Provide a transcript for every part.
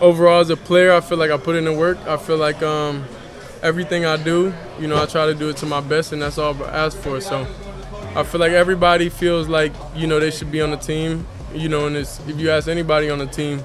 overall as a player, I feel like I put in the work. I feel like everything I do, I try to do it to my best, and that's all I ask for. So I feel like everybody feels like, they should be on the team, and if you ask anybody on the team,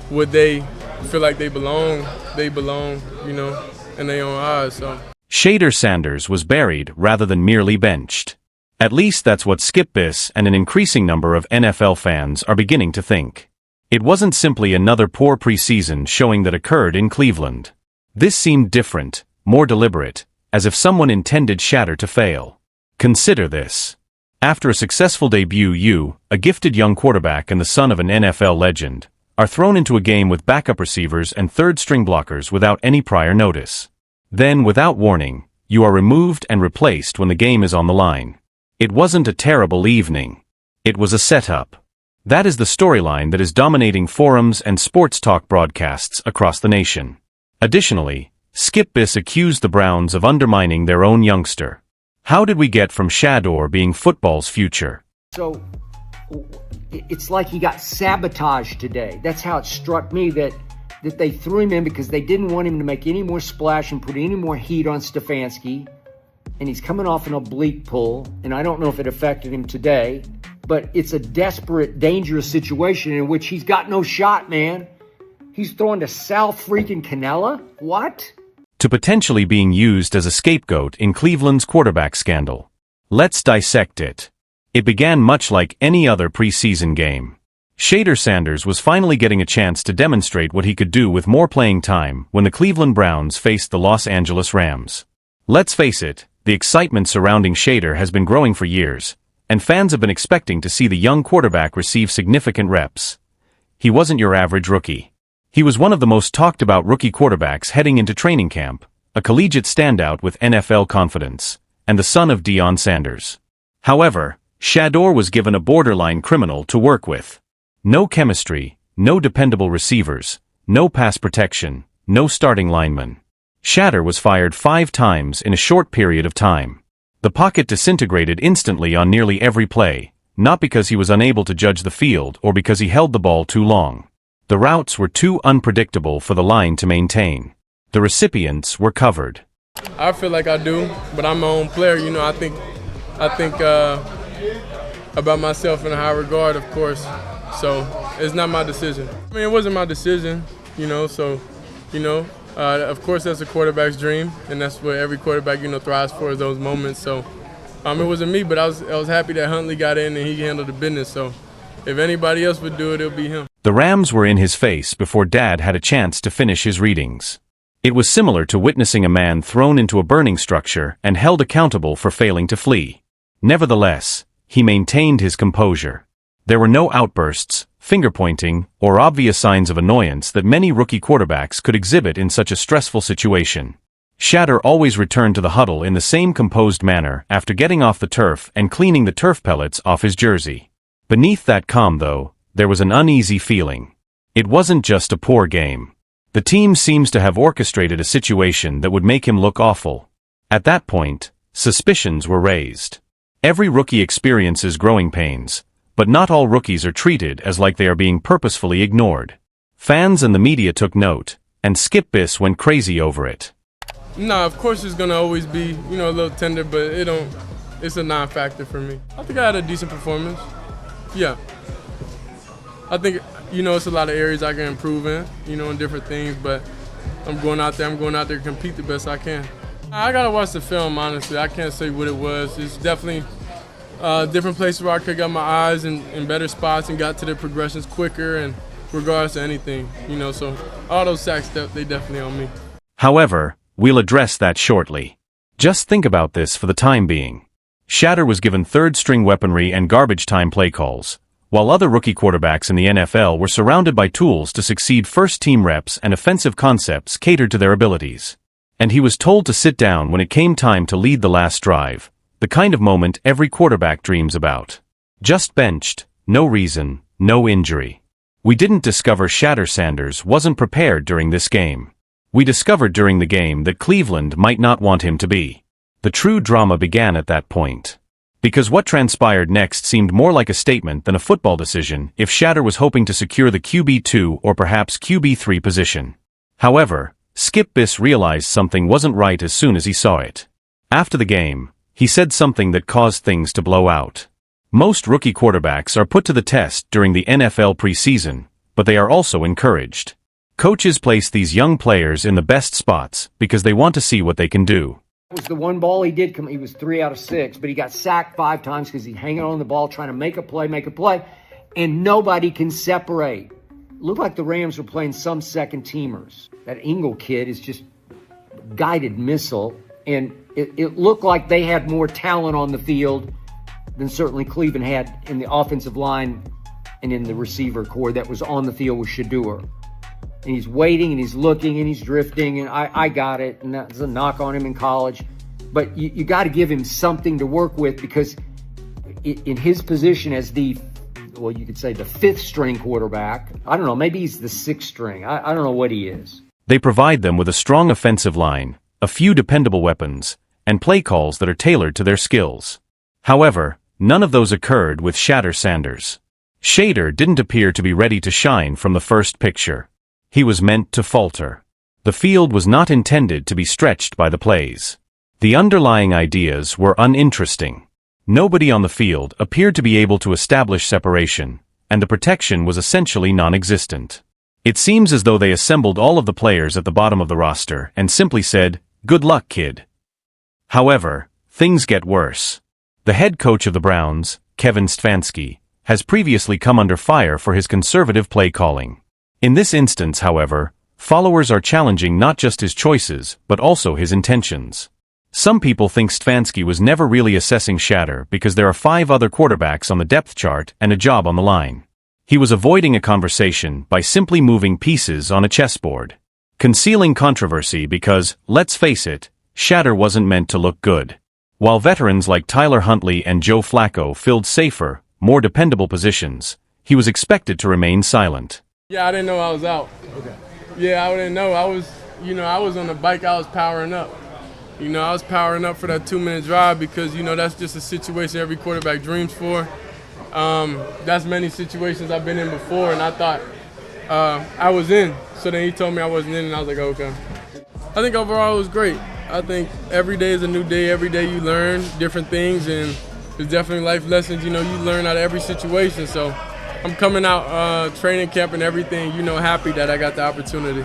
would they feel like they belong, in their own eyes. So Shedeur Sanders was buried rather than merely benched. At least that's what Skip Biss and an increasing number of NFL fans are beginning to think. It wasn't simply another poor preseason showing that occurred in Cleveland. This seemed different, more deliberate, as if someone intended Shedeur to fail. Consider this. After a successful debut, you, a gifted young quarterback and the son of an NFL legend, are thrown into a game with backup receivers and third-string blockers without any prior notice. Then, without warning, you are removed and replaced when the game is on the line. It wasn't a terrible evening. It was a setup. That is the storyline that is dominating forums and sports talk broadcasts across the nation. Additionally, Skip Biss accused the Browns of undermining their own youngster. How did we get from Shedeur being football's future? So, it's like he got sabotaged today. That's how it struck me that they threw him in because they didn't want him to make any more splash and put any more heat on Stefanski. And he's coming off an oblique pull, and I don't know if it affected him today, but it's a desperate, dangerous situation in which he's got no shot, man. He's throwing to Sal freaking Cannella? What? To potentially being used as a scapegoat in Cleveland's quarterback scandal. Let's dissect it. It began much like any other preseason game. Shedeur Sanders was finally getting a chance to demonstrate what he could do with more playing time when the Cleveland Browns faced the Los Angeles Rams. Let's face it, the excitement surrounding Shedeur has been growing for years, and fans have been expecting to see the young quarterback receive significant reps. He wasn't your average rookie. He was one of the most talked about rookie quarterbacks heading into training camp, a collegiate standout with NFL confidence, and the son of Deion Sanders. However, Shedeur was given a borderline criminal to work with. No chemistry, no dependable receivers, no pass protection, no starting linemen. Shedeur was fired 5 times in a short period of time. The pocket disintegrated instantly on nearly every play, not because he was unable to judge the field or because he held the ball too long. The routes were too unpredictable for the line to maintain. The recipients were covered. I feel like I do, but I'm my own player. I think about myself in a high regard, of course. So it's not my decision. I mean, it wasn't my decision, of course that's a quarterback's dream, and that's what every quarterback, thrives for, is those moments. So it wasn't me, but I was happy that Huntley got in and he handled the business. So if anybody else would do it, it'll be him. The Rams were in his face before Dad had a chance to finish his readings. It was similar to witnessing a man thrown into a burning structure and held accountable for failing to flee. Nevertheless, he maintained his composure. There were no outbursts, finger-pointing, or obvious signs of annoyance that many rookie quarterbacks could exhibit in such a stressful situation. Shedeur always returned to the huddle in the same composed manner after getting off the turf and cleaning the turf pellets off his jersey. Beneath that calm, though, there was an uneasy feeling. It wasn't just a poor game. The team seems to have orchestrated a situation that would make him look awful. At that point, suspicions were raised. Every rookie experiences growing pains, but not all rookies are treated as like they are being purposefully ignored. Fans and the media took note, and Skip Biss went crazy over it. No, of course it's gonna always be, a little tender, but it's a non-factor for me. I think I had a decent performance. Yeah. I think, it's a lot of areas I can improve in, in different things, but I'm going out there to compete the best I can. I gotta watch the film, honestly. I can't say what it was. It's definitely different places where I could got my eyes in better spots and got to the progressions quicker, and regardless of anything, so all those sacks, they definitely on me. However, we'll address that shortly. Just think about this for the time being. Shedeur was given third-string weaponry and garbage time play calls, while other rookie quarterbacks in the NFL were surrounded by tools to succeed first-team reps and offensive concepts catered to their abilities. And he was told to sit down when it came time to lead the last drive, the kind of moment every quarterback dreams about. Just benched, no reason, no injury. We didn't discover Shedeur Sanders wasn't prepared during this game. We discovered during the game that Cleveland might not want him to be. The true drama began at that point. Because what transpired next seemed more like a statement than a football decision if Shedeur was hoping to secure the QB2 or perhaps QB3 position. However, Skip Biss realized something wasn't right as soon as he saw it. After the game, he said something that caused things to blow out. Most rookie quarterbacks are put to the test during the NFL preseason, but they are also encouraged. Coaches place these young players in the best spots because they want to see what they can do. It was the one ball he did come. He was 3 out of 6, but he got sacked 5 times because he's hanging on the ball trying to make a play, and nobody can separate. Looked like the Rams were playing some second teamers. That Engel kid is just guided missile, and it looked like they had more talent on the field than certainly Cleveland had in the offensive line and in the receiver core that was on the field with Shedeur. And he's waiting, and he's looking, and he's drifting, and I got it, and that's a knock on him in college. But you got to give him something to work with, because in his position as you could say the 5th string quarterback, I don't know, maybe he's the 6th string. I don't know what he is. They provide them with a strong offensive line, a few dependable weapons, and play calls that are tailored to their skills. However, none of those occurred with Shedeur Sanders. Shedeur didn't appear to be ready to shine from the first picture. He was meant to falter. The field was not intended to be stretched by the plays. The underlying ideas were uninteresting. Nobody on the field appeared to be able to establish separation, and the protection was essentially non-existent. It seems as though they assembled all of the players at the bottom of the roster and simply said, "Good luck, kid." However, things get worse. The head coach of the Browns, Kevin Stefanski, has previously come under fire for his conservative play calling. In this instance, however, followers are challenging not just his choices, but also his intentions. Some people think Stefanski was never really assessing Shedeur because there are 5 other quarterbacks on the depth chart and a job on the line. He was avoiding a conversation by simply moving pieces on a chessboard. Concealing controversy because, let's face it, Shedeur wasn't meant to look good. While veterans like Tyler Huntley and Joe Flacco filled safer, more dependable positions, he was expected to remain silent. Yeah, I didn't know I was out. Okay. Yeah, I didn't know. I was on the bike, I was powering up. I was powering up for that 2-minute drive because, that's just a situation every quarterback dreams for. That's many situations I've been in before, and I thought I was in. So then he told me I wasn't in, and I was like, okay. I think overall it was great. I think every day is a new day. Every day you learn different things, and there's definitely life lessons, you learn out of every situation. So I'm coming out training camp and everything, happy that I got the opportunity.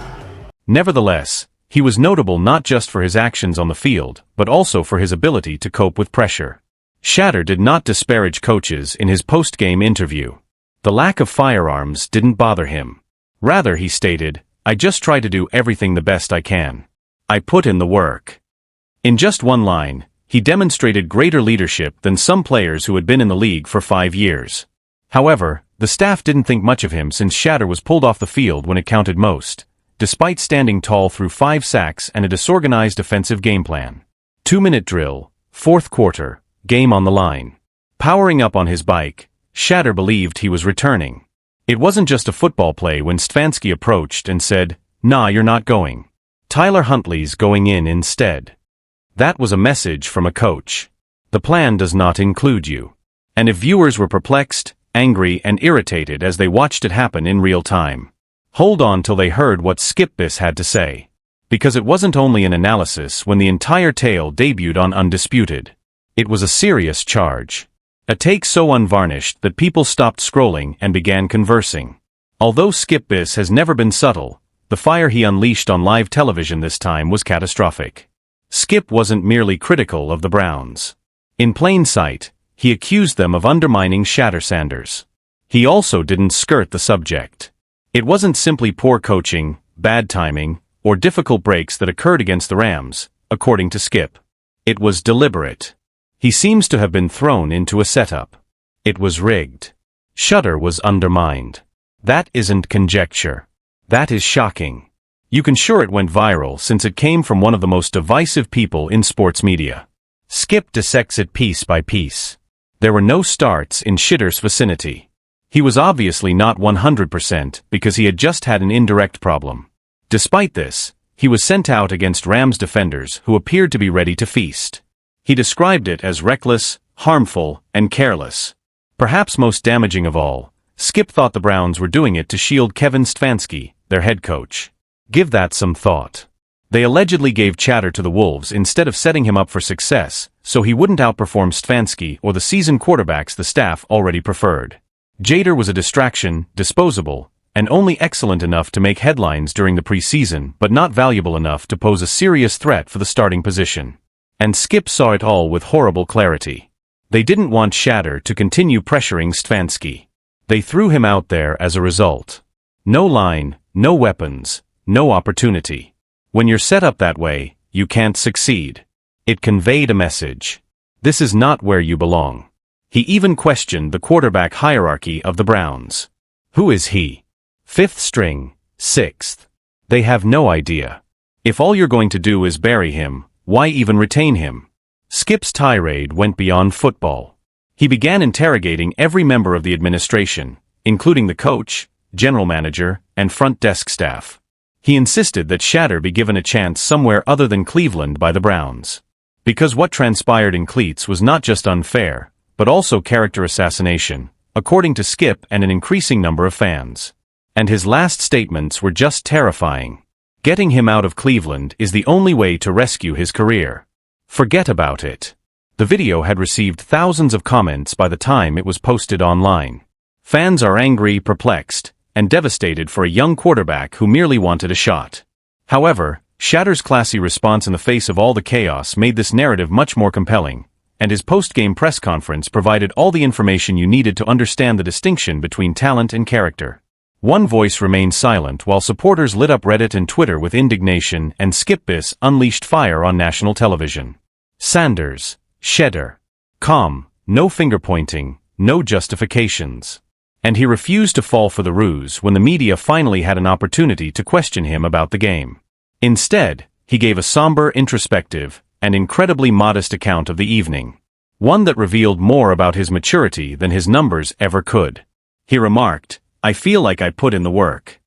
Nevertheless, he was notable not just for his actions on the field, but also for his ability to cope with pressure. Shedeur did not disparage coaches in his post-game interview. The lack of firearms didn't bother him. Rather, he stated, "I just try to do everything the best I can. I put in the work." In just one line, he demonstrated greater leadership than some players who had been in the league for 5 years. However, the staff didn't think much of him since Shedeur was pulled off the field when it counted most, despite standing tall through 5 sacks and a disorganized offensive game plan. 2-minute drill, 4th quarter, game on the line. Powering up on his bike, Shedeur believed he was returning. It wasn't just a football play when Stefanski approached and said, "Nah, you're not going. Tyler Huntley's going in instead." That was a message from a coach. The plan does not include you. And if viewers were perplexed, angry, and irritated as they watched it happen in real time, hold on till they heard what Skip Biss had to say. Because it wasn't only an analysis when the entire tale debuted on Undisputed. It was a serious charge. A take so unvarnished that people stopped scrolling and began conversing. Although Skip Biss has never been subtle, the fire he unleashed on live television this time was catastrophic. Skip wasn't merely critical of the Browns. In plain sight, he accused them of undermining Shedeur Sanders. He also didn't skirt the subject. It wasn't simply poor coaching, bad timing, or difficult breaks that occurred against the Rams, according to Skip. It was deliberate. He seems to have been thrown into a setup. It was rigged. Shedeur was undermined. That isn't conjecture. That is shocking. You can sure it went viral since it came from one of the most divisive people in sports media. Skip dissects it piece by piece. There were no starts in Shedeur's vicinity. He was obviously not 100% because he had just had an indirect problem. Despite this, he was sent out against Rams defenders who appeared to be ready to feast. He described it as reckless, harmful, and careless. Perhaps most damaging of all, Skip thought the Browns were doing it to shield Kevin Stefanski, their head coach. Give that some thought. They allegedly gave chatter to the Wolves instead of setting him up for success, so he wouldn't outperform Stefanski or the seasoned quarterbacks the staff already preferred. Shedeur was a distraction, disposable, and only excellent enough to make headlines during the preseason but not valuable enough to pose a serious threat for the starting position. And Skip saw it all with horrible clarity. They didn't want Shedeur to continue pressuring Stefanski. They threw him out there as a result. No line, no weapons, no opportunity. When you're set up that way, you can't succeed. It conveyed a message. This is not where you belong. He even questioned the quarterback hierarchy of the Browns. Who is he? Fifth string, sixth. They have no idea. If all you're going to do is bury him, why even retain him? Skip's tirade went beyond football. He began interrogating every member of the administration, including the coach, general manager, and front desk staff. He insisted that Shedeur be given a chance somewhere other than Cleveland by the Browns. Because what transpired in Cleats was not just unfair, but also character assassination, according to Skip and an increasing number of fans. And his last statements were just terrifying. Getting him out of Cleveland is the only way to rescue his career. Forget about it. The video had received thousands of comments by the time it was posted online. Fans are angry, perplexed, and devastated for a young quarterback who merely wanted a shot. However, Shedeur's classy response in the face of all the chaos made this narrative much more compelling, and his post-game press conference provided all the information you needed to understand the distinction between talent and character. One voice remained silent while supporters lit up Reddit and Twitter with indignation, and Skip BAYLESS unleashed fire on national television. Sanders, Shedeur. Calm, no finger-pointing, no justifications. And he refused to fall for the ruse when the media finally had an opportunity to question him about the game. Instead, he gave a somber, introspective, and incredibly modest account of the evening. One that revealed more about his maturity than his numbers ever could. He remarked, "I feel like I put in the work.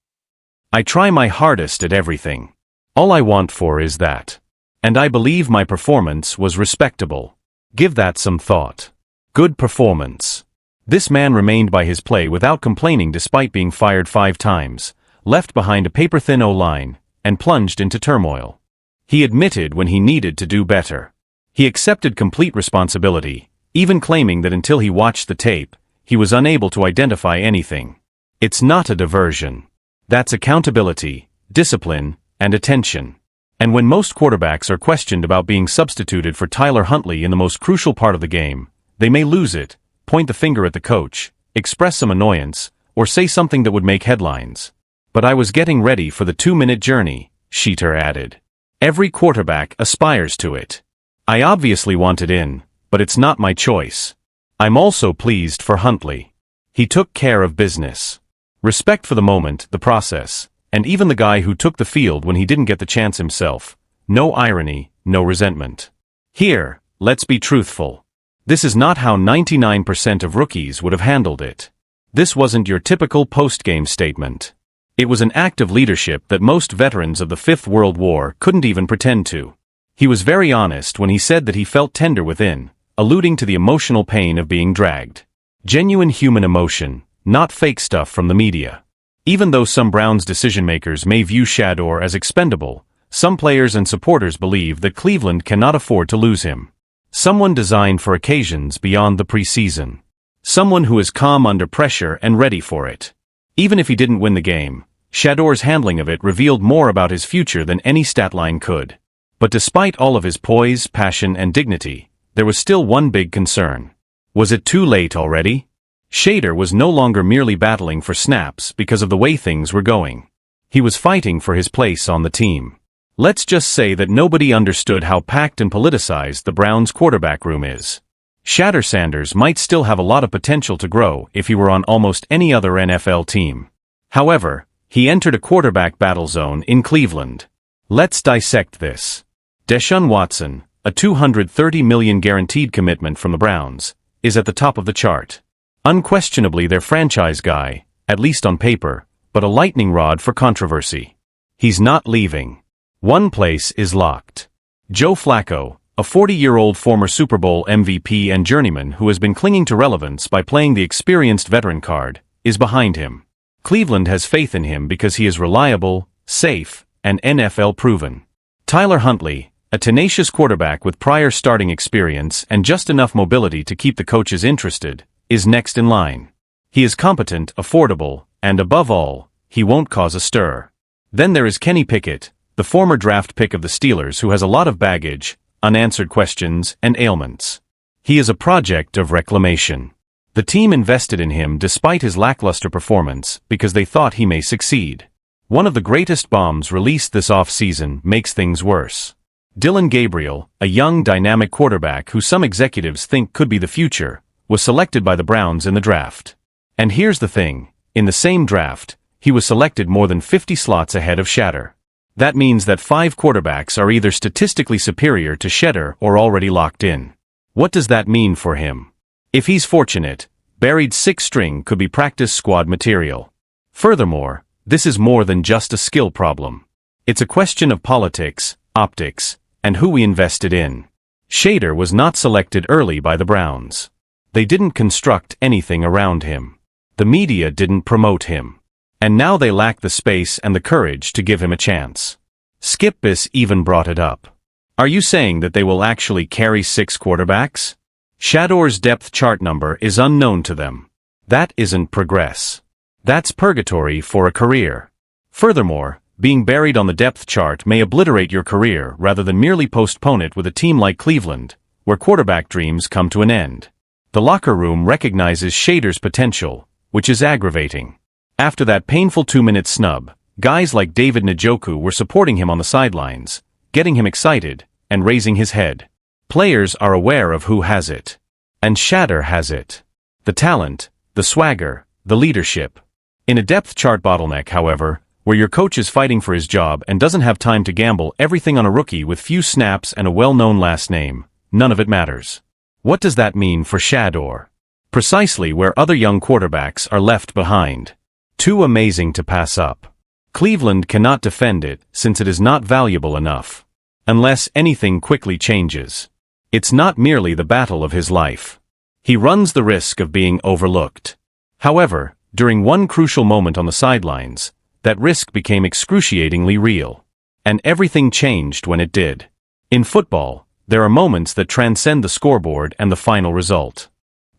I try my hardest at everything. All I want for is that. And I believe my performance was respectable. Give that some thought. Good performance." This man remained by his play without complaining despite being fired 5 times, left behind a paper-thin O-line, and plunged into turmoil. He admitted when he needed to do better. He accepted complete responsibility, even claiming that until he watched the tape, he was unable to identify anything. It's not a diversion. That's accountability, discipline, and attention. And when most quarterbacks are questioned about being substituted for Tyler Huntley in the most crucial part of the game, they may lose it, point the finger at the coach, express some annoyance, or say something that would make headlines. But I was getting ready for the 2-minute journey, Shedeur added. Every quarterback aspires to it. I obviously wanted in, but it's not my choice. I'm also pleased for Huntley. He took care of business. Respect for the moment, the process, and even the guy who took the field when he didn't get the chance himself. No irony, no resentment. Here, let's be truthful. This is not how 99% of rookies would have handled it. This wasn't your typical post-game statement. It was an act of leadership that most veterans of the Fifth World War couldn't even pretend to. He was very honest when he said that he felt tender within, alluding to the emotional pain of being dragged. Genuine human emotion, not fake stuff from the media. Even though some Browns decision-makers may view Shedeur as expendable, some players and supporters believe that Cleveland cannot afford to lose him. Someone designed for occasions beyond the preseason. Someone who is calm under pressure and ready for it. Even if he didn't win the game, Shedeur's handling of it revealed more about his future than any stat line could. But despite all of his poise, passion, and dignity, there was still one big concern. Was it too late already? Shedeur was no longer merely battling for snaps because of the way things were going. He was fighting for his place on the team. Let's just say that nobody understood how packed and politicized the Browns' quarterback room is. Shedeur Sanders might still have a lot of potential to grow if he were on almost any other NFL team. However, he entered a quarterback battle zone in Cleveland. Let's dissect this. Deshaun Watson, a $230 million guaranteed commitment from the Browns, is at the top of the chart. Unquestionably their franchise guy, at least on paper, but a lightning rod for controversy. He's not leaving. One place is locked. Joe Flacco, a 40-year-old former Super Bowl MVP and journeyman who has been clinging to relevance by playing the experienced veteran card, is behind him. Cleveland has faith in him because he is reliable, safe, and NFL-proven. Tyler Huntley, a tenacious quarterback with prior starting experience and just enough mobility to keep the coaches interested, is next in line. He is competent, affordable, and above all, he won't cause a stir. Then there is Kenny Pickett, the former draft pick of the Steelers who has a lot of baggage, unanswered questions, and ailments. He is a project of reclamation. The team invested in him despite his lackluster performance because they thought he may succeed. One of the greatest bombs released this off-season makes things worse. Dillon Gabriel, a young dynamic quarterback who some executives think could be the future, was selected by the Browns in the draft. And here's the thing, in the same draft, he was selected more than 50 slots ahead of Shedeur. That means that 5 quarterbacks are either statistically superior to Shedeur or already locked in. What does that mean for him? If he's fortunate, buried 6th string could be practice squad material. Furthermore, this is more than just a skill problem. It's a question of politics, optics, and who we invested in. Shedeur was not selected early by the Browns. They didn't construct anything around him. The media didn't promote him. And now they lack the space and the courage to give him a chance. Skip Bayless even brought it up. Are you saying that they will actually carry 6 quarterbacks? Shedeur's depth chart number is unknown to them. That isn't progress. That's purgatory for a career. Furthermore, being buried on the depth chart may obliterate your career rather than merely postpone it with a team like Cleveland, where quarterback dreams come to an end. The locker room recognizes Shedeur's potential, which is aggravating. After that painful 2-minute snub, guys like David Njoku were supporting him on the sidelines, getting him excited, and raising his head. Players are aware of who has it. And Shedeur has it. The talent, the swagger, the leadership. In a depth chart bottleneck, however, where your coach is fighting for his job and doesn't have time to gamble everything on a rookie with few snaps and a well-known last name, none of it matters. What does that mean for Shedeur? Precisely where other young quarterbacks are left behind. Too amazing to pass up. Cleveland cannot defend it since it is not valuable enough. Unless anything quickly changes. It's not merely the battle of his life. He runs the risk of being overlooked. However, during one crucial moment on the sidelines, that risk became excruciatingly real. And everything changed when it did. In football, there are moments that transcend the scoreboard and the final result.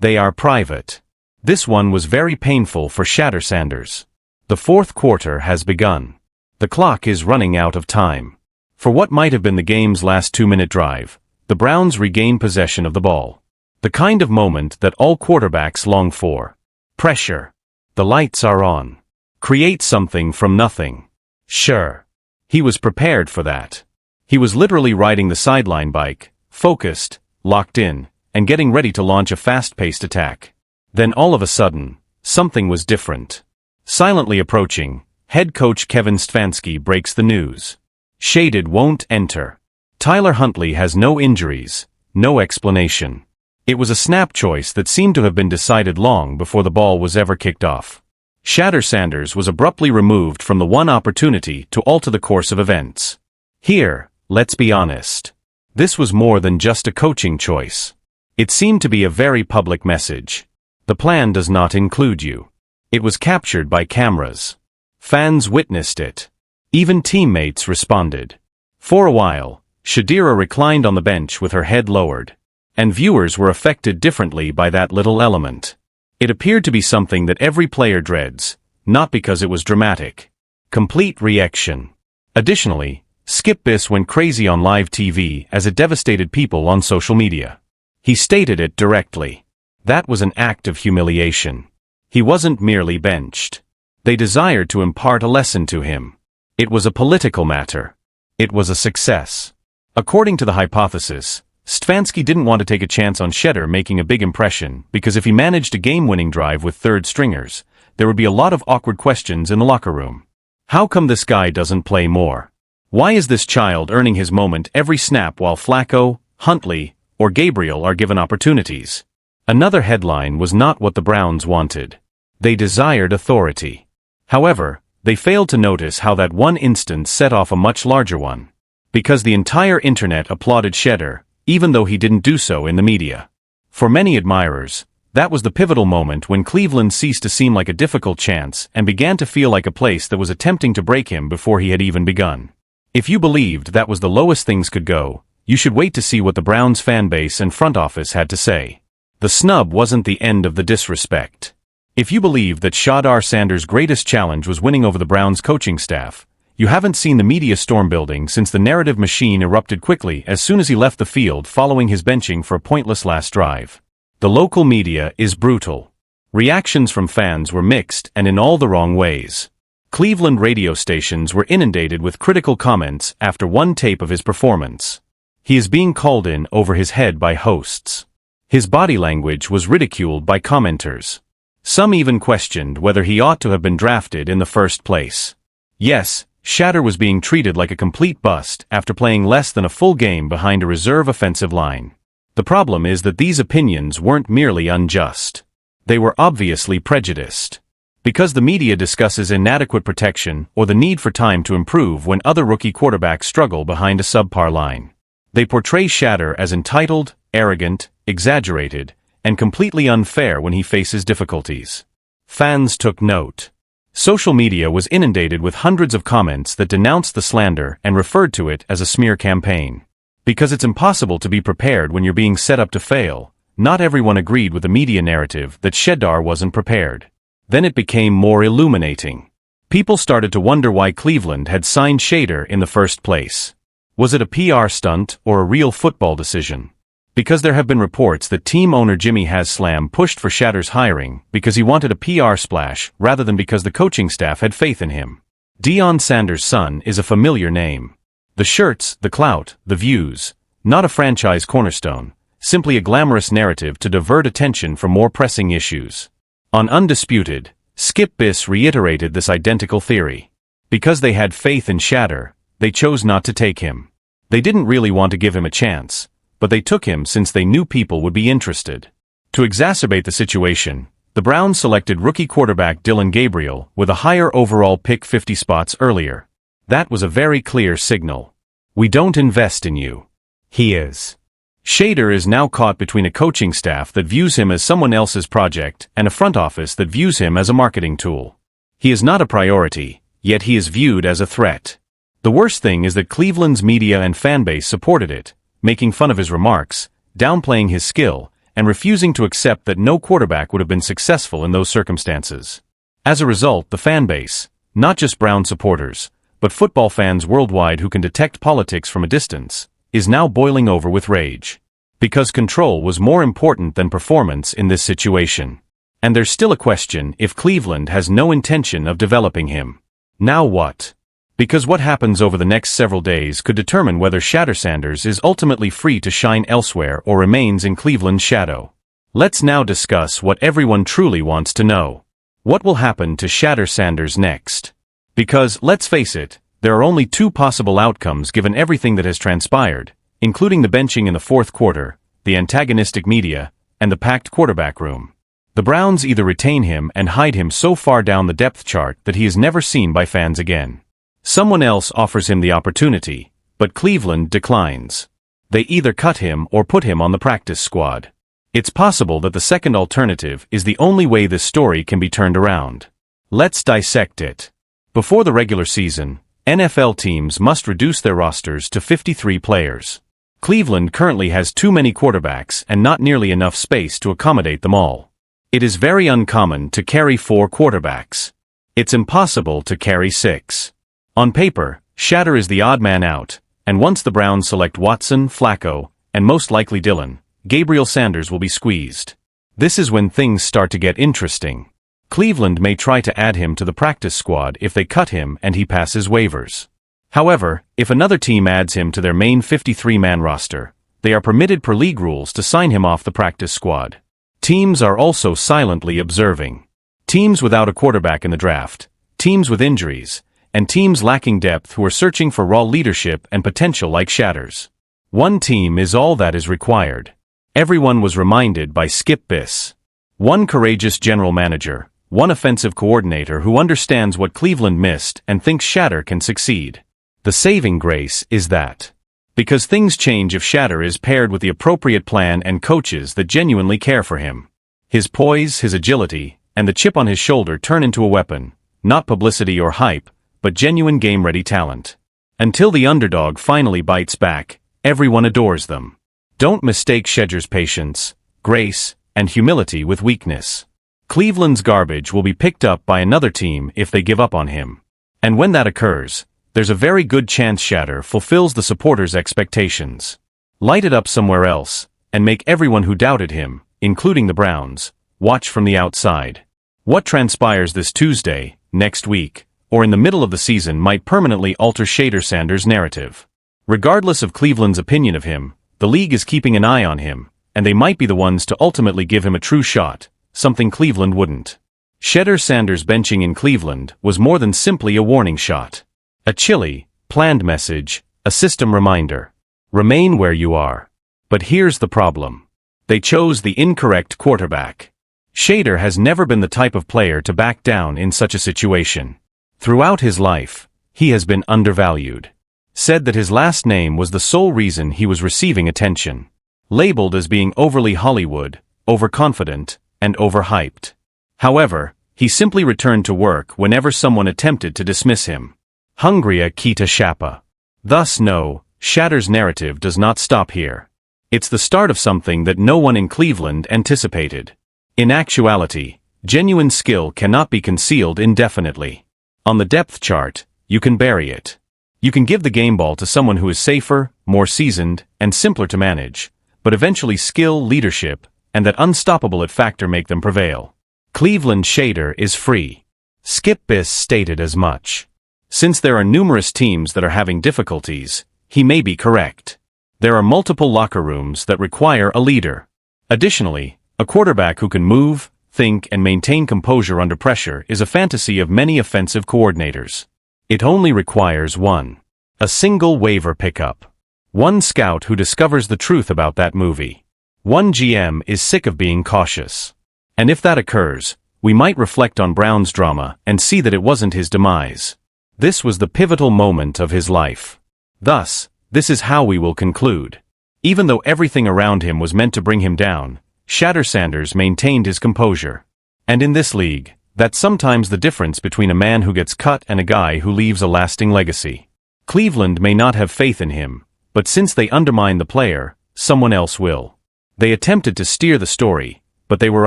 They are private. This one was very painful for Shedeur Sanders. The 4th quarter has begun. The clock is running out of time. For what might have been the game's last 2-minute drive, the Browns regain possession of the ball. The kind of moment that all quarterbacks long for. Pressure. The lights are on. Create something from nothing. Sure. He was prepared for that. He was literally riding the sideline bike, focused, locked in, and getting ready to launch a fast-paced attack. Then all of a sudden, something was different. Silently approaching, head coach Kevin Stefanski breaks the news. Shedeur won't enter. Tyler Huntley has no injuries, no explanation. It was a snap choice that seemed to have been decided long before the ball was ever kicked off. Shedeur Sanders was abruptly removed from the one opportunity to alter the course of events. Here, let's be honest. This was more than just a coaching choice. It seemed to be a very public message. The plan does not include you. It was captured by cameras. Fans witnessed it. Even teammates responded. For a while, Shedeur reclined on the bench with her head lowered. And viewers were affected differently by that little element. It appeared to be something that every player dreads, not because it was dramatic. Complete reaction. Additionally, Skip Bayless went crazy on live TV as it devastated people on social media. He stated it directly. That was an act of humiliation. He wasn't merely benched. They desired to impart a lesson to him. It was a political matter. It was a success. According to the hypothesis, Stefanski didn't want to take a chance on Shedeur making a big impression because if he managed a game-winning drive with third stringers, there would be a lot of awkward questions in the locker room. How come this guy doesn't play more? Why is this child earning his moment every snap while Flacco, Huntley, or Gabriel are given opportunities? Another headline was not what the Browns wanted. They desired authority. However, they failed to notice how that one instance set off a much larger one. Because the entire internet applauded Shedeur, even though he didn't do so in the media. For many admirers, that was the pivotal moment when Cleveland ceased to seem like a difficult chance and began to feel like a place that was attempting to break him before he had even begun. If you believed that was the lowest things could go, you should wait to see what the Browns fan base and front office had to say. The snub wasn't the end of the disrespect. If you believe that Shedeur Sanders' greatest challenge was winning over the Browns coaching staff, you haven't seen the media storm building since the narrative machine erupted quickly as soon as he left the field following his benching for a pointless last drive. The local media is brutal. Reactions from fans were mixed and in all the wrong ways. Cleveland radio stations were inundated with critical comments after one tape of his performance. He is being called in over his head by hosts. His body language was ridiculed by commenters. Some even questioned whether he ought to have been drafted in the first place. Yes, Shedeur was being treated like a complete bust after playing less than a full game behind a reserve offensive line. The problem is that these opinions weren't merely unjust. They were obviously prejudiced. Because the media discusses inadequate protection or the need for time to improve when other rookie quarterbacks struggle behind a subpar line. They portray Shedeur as entitled, arrogant, exaggerated, and completely unfair when he faces difficulties. Fans took note. Social media was inundated with hundreds of comments that denounced the slander and referred to it as a smear campaign. Because it's impossible to be prepared when you're being set up to fail, not everyone agreed with the media narrative that Shedeur wasn't prepared. Then it became more illuminating. People started to wonder why Cleveland had signed Shedeur in the first place. Was it a PR stunt or a real football decision? Because there have been reports that team owner Jimmy Haslam pushed for Shedeur's hiring because he wanted a PR splash rather than because the coaching staff had faith in him. Deion Sanders' son is a familiar name. The shirts, the clout, the views, not a franchise cornerstone, simply a glamorous narrative to divert attention from more pressing issues. On Undisputed, Skip Biss reiterated this identical theory. Because they had faith in Shedeur, they chose not to take him. They didn't really want to give him a chance, but they took him since they knew people would be interested. To exacerbate the situation, the Browns selected rookie quarterback Dillon Gabriel with a higher overall pick 50 spots earlier. That was a very clear signal. We don't invest in you. He is. Shedeur is now caught between a coaching staff that views him as someone else's project and a front office that views him as a marketing tool. He is not a priority, yet he is viewed as a threat. The worst thing is that Cleveland's media and fanbase supported it, making fun of his remarks, downplaying his skill, and refusing to accept that no quarterback would have been successful in those circumstances. As a result, the fanbase, not just Brown supporters, but football fans worldwide who can detect politics from a distance, is now boiling over with rage. Because control was more important than performance in this situation. And there's still a question if Cleveland has no intention of developing him. Now what? Because what happens over the next several days could determine whether Shedeur Sanders is ultimately free to shine elsewhere or remains in Cleveland's shadow. Let's now discuss what everyone truly wants to know. What will happen to Shedeur Sanders next? Because, let's face it, there are only two possible outcomes given everything that has transpired, including the benching in the fourth quarter, the antagonistic media, and the packed quarterback room. The Browns either retain him and hide him so far down the depth chart that he is never seen by fans again. Someone else offers him the opportunity, but Cleveland declines. They either cut him or put him on the practice squad. It's possible that the second alternative is the only way this story can be turned around. Let's dissect it. Before the regular season, NFL teams must reduce their rosters to 53 players. Cleveland currently has too many quarterbacks and not nearly enough space to accommodate them all. It is very uncommon to carry 4 quarterbacks. It's impossible to carry 6. On paper, Shedeur is the odd man out, and once the Browns select Watson, Flacco, and most likely Dillon, Gabriel Sanders will be squeezed. This is when things start to get interesting. Cleveland may try to add him to the practice squad if they cut him and he passes waivers. However, if another team adds him to their main 53-man roster, they are permitted per league rules to sign him off the practice squad. Teams are also silently observing. Teams without a quarterback in the draft, teams with injuries, and teams lacking depth who are searching for raw leadership and potential like Shedeur's. One team is all that is required. Everyone was reminded by Skip Biss. One courageous general manager, one offensive coordinator who understands what Cleveland missed and thinks Shedeur can succeed. The saving grace is that Because things change if Shedeur is paired with the appropriate plan and coaches that genuinely care for him. His poise, his agility, and the chip on his shoulder turn into a weapon, not publicity or hype, but genuine game-ready talent. Until the underdog finally bites back, everyone adores them. Don't mistake Shedeur's patience, grace, and humility with weakness. Cleveland's garbage will be picked up by another team if they give up on him. And when that occurs, there's a very good chance Shedeur fulfills the supporters' expectations. Light it up somewhere else, and make everyone who doubted him, including the Browns, watch from the outside. What transpires this Tuesday, next week, or in the middle of the season might permanently alter Shedeur Sanders' narrative. Regardless of Cleveland's opinion of him, the league is keeping an eye on him, and they might be the ones to ultimately give him a true shot, something Cleveland wouldn't. Shedeur Sanders' benching in Cleveland was more than simply a warning shot. A chilly, planned message, a system reminder. Remain where you are. But here's the problem. They chose the incorrect quarterback. Shedeur has never been the type of player to back down in such a situation. Throughout his life, he has been undervalued. Said that his last name was the sole reason he was receiving attention. Labeled as being overly Hollywood, overconfident, and overhyped. However, he simply returned to work whenever someone attempted to dismiss him. Hungria kita shapa. Thus no, Shedeur's narrative does not stop here. It's the start of something that no one in Cleveland anticipated. In actuality, genuine skill cannot be concealed indefinitely. On the depth chart, you can bury it. You can give the game ball to someone who is safer, more seasoned, and simpler to manage, but eventually skill, leadership, and that unstoppable it factor make them prevail. Cleveland Shedeur is free. Skip Biss stated as much. Since there are numerous teams that are having difficulties, he may be correct. There are multiple locker rooms that require a leader. Additionally, a quarterback who can move, think, and maintain composure under pressure is a fantasy of many offensive coordinators. It only requires one. A single waiver pickup. One scout who discovers the truth about that movie. One GM is sick of being cautious. And if that occurs, we might reflect on Brown's drama and see that it wasn't his demise. This was the pivotal moment of his life. Thus, this is how we will conclude. Even though everything around him was meant to bring him down, Shedeur Sanders maintained his composure. And in this league, that's sometimes the difference between a man who gets cut and a guy who leaves a lasting legacy. Cleveland may not have faith in him, but since they undermine the player, someone else will. They attempted to steer the story, but they were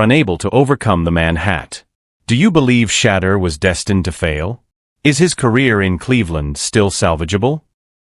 unable to overcome the man hat. Do you believe Shedeur was destined to fail? Is his career in Cleveland still salvageable?